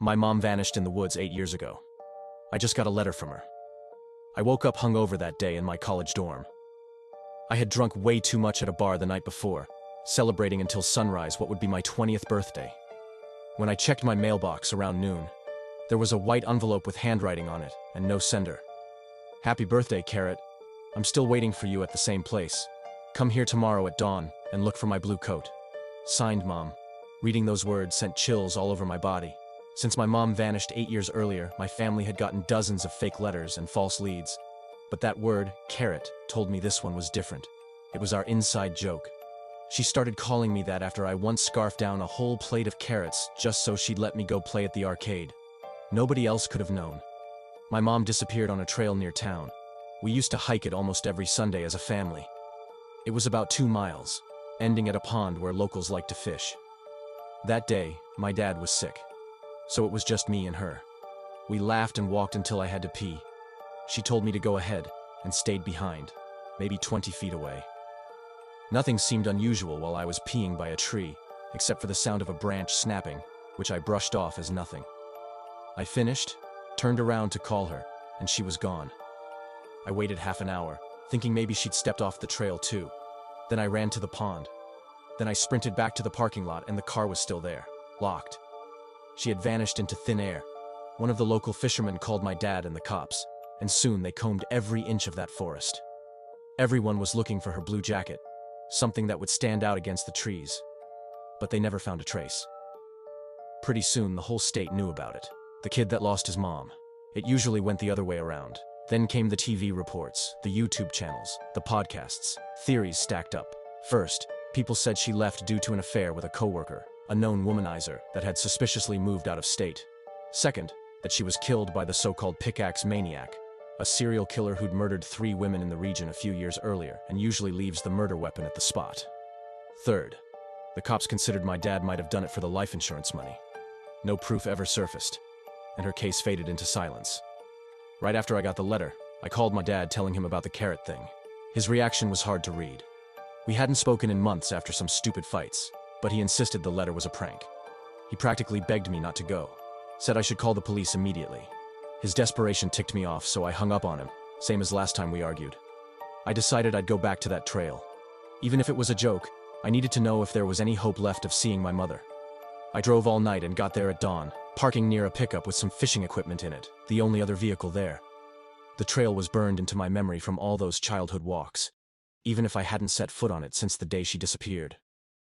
My mom vanished in the woods 8 years ago. I just got a letter from her. I woke up hungover that day in my college dorm. I had drunk way too much at a bar the night before, celebrating until sunrise what would be my 20th birthday. When I checked my mailbox around noon, there was a white envelope with handwriting on it and no sender. Happy birthday, Carrot. I'm still waiting for you at the same place. Come here tomorrow at dawn and look for my blue coat. Signed, Mom. Reading those words sent chills all over my body. Since my mom vanished 8 years earlier, my family had gotten dozens of fake letters and false leads. But that word, carrot, told me this one was different. It was our inside joke. She started calling me that after I once scarfed down a whole plate of carrots just so she'd let me go play at the arcade. Nobody else could have known. My mom disappeared on a trail near town. We used to hike it almost every Sunday as a family. It was about 2 miles, ending at a pond where locals liked to fish. That day, my dad was sick, so it was just me and her. We laughed and walked until I had to pee. She told me to go ahead and stayed behind, maybe 20 feet away. Nothing seemed unusual while I was peeing by a tree, except for the sound of a branch snapping, which I brushed off as nothing. I finished, turned around to call her, and she was gone. I waited half an hour, thinking maybe she'd stepped off the trail too. Then I ran to the pond. Then I sprinted back to the parking lot and the car was still there, locked. She had vanished into thin air. One of the local fishermen called my dad and the cops, and soon they combed every inch of that forest. Everyone was looking for her blue jacket, something that would stand out against the trees. But they never found a trace. Pretty soon the whole state knew about it. The kid that lost his mom. It usually went the other way around. Then came the TV reports, the YouTube channels, the podcasts. Theories stacked up. First, people said she left due to an affair with a coworker, a known womanizer that had suspiciously moved out of state. Second, that she was killed by the so-called pickaxe maniac, a serial killer who'd murdered 3 women in the region a few years earlier and usually leaves the murder weapon at the spot. Third, the cops considered my dad might have done it for the life insurance money. No proof ever surfaced, and her case faded into silence. Right after I got the letter, I called my dad telling him about the carrot thing. His reaction was hard to read. We hadn't spoken in months after some stupid fights, but he insisted the letter was a prank. He practically begged me not to go, said I should call the police immediately. His desperation ticked me off, so I hung up on him, same as last time we argued. I decided I'd go back to that trail. Even if it was a joke, I needed to know if there was any hope left of seeing my mother. I drove all night and got there at dawn, parking near a pickup with some fishing equipment in it, the only other vehicle there. The trail was burned into my memory from all those childhood walks, even if I hadn't set foot on it since the day she disappeared.